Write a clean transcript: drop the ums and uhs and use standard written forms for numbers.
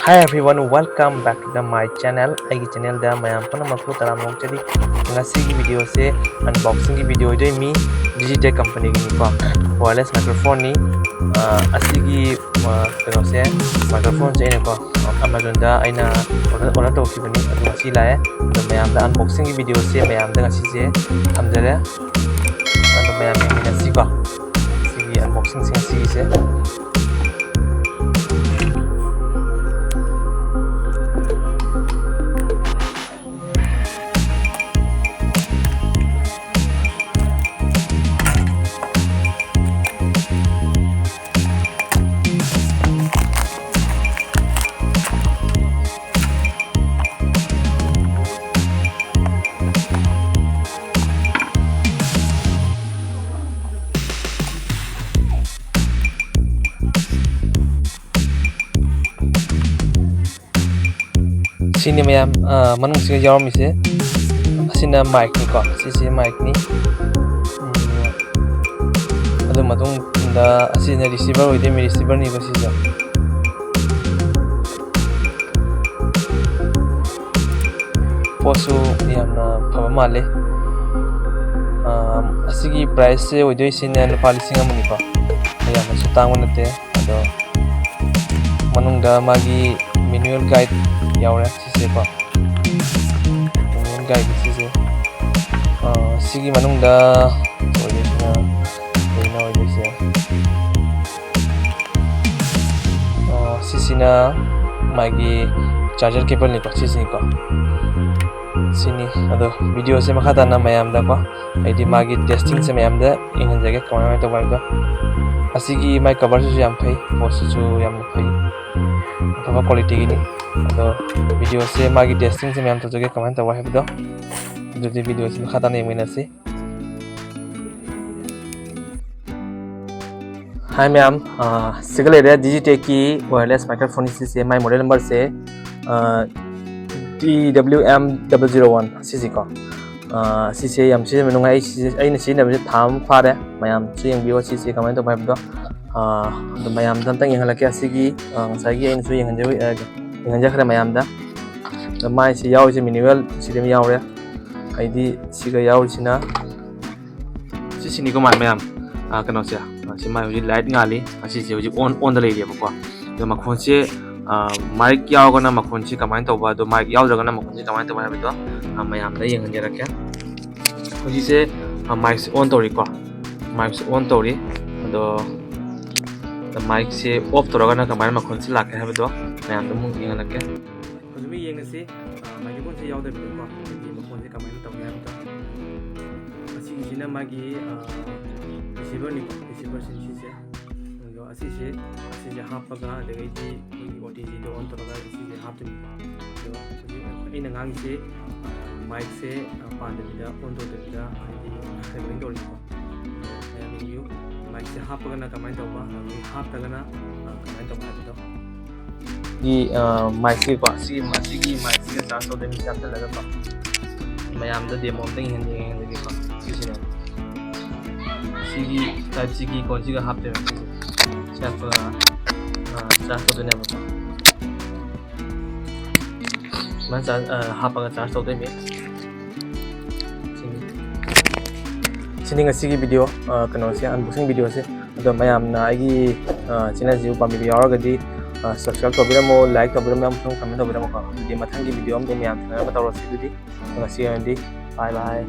Hi everyone, welcome back to my channel. Aigi channel da mayam puna makru tara mongchadi ngasi gi video se unboxing gi video doi mi Digitech company gi ni ko wireless microphone ni asigi kano se microphone se ne ko Amazon da aina order to ki bani adu asi lae adu mayam da unboxing gi video se mayam da ngasi se thamjare adu mayam ni ngasi ko sigi unboxing se ngasi se sini mayam manung singa yaw mi se asina mic ni ko sisi mic ni adu matung da asina receiver oide mi receiver ni ko sisi posu yamna phaba male asigi price se oide sina lupa lising amani ko yamna sutang wanate ado manung da magi manual guide yaure sisi ko manual guide sisi sigi manung da oide sina ina oide se sisi na magi charger cable ni ko sisi ko sini ado video se makata na mayam da ko aidi magi testing se mayam da ingan jage kamana to ba asigi mic cover su yam phai post su yam phai apa quality gini ado video se magi testing se mayam to jage kamana to ba hebdo jodi video se makata na yamina se Hi ma'am, सिगल area Digitech की wireless microphone से my model number से DWM001 cc को cc यम cc में नुंगा आई नसी ने बजे थाम फारे मयाम सुयंग बियो सिसी कमेंट तो भाई तो मयाम दम तंग यंग लगे सिगी सागी आई नसु यंग खरे मयाम दा तो माय से याव से मिनिमल सिदम याव रे आईडी सिगा याव सिना सिसी निको मान मयाम कनो से सिमा हुजी light ngali asi se huji on da lei ba ko makhon se mic yaw gana makhon se kamai to ba do mic yaw gana makhon se kamai to ba do mayam da yeng jara kya huji se mic on to ri ko mic on to ri do the mic se off to gana kamai makhon se lak ha ba do mayam da mung yeng na kya huji mi yeng se microphone se yaw da bi ko makhon se kamai to ba do asi sina magi receiver ni receiver sin se do asi se hap ga de gi OTG do on to ga asi se hap ni do ina ngang se mic se pan de da on to de da ai recording do ni ko ya ni mic se hap ga na kamai to ba hap ga na kamai to ba do gi mic se ko si gi mic se sa so de mi sa ta la ga mayam da demo ting hin de ko si se sigi type sigi kon siga hap de chef charge to ne ba man sa hap ga charge to de me sini nga sigi video kano se unboxing video se ado mayam na agi channel jiu pami yaw ga di subscribe to biramo like to biramo am comment to biramo ka di mathang gi video am de mayam na ba taw ro si di nga si andi bye bye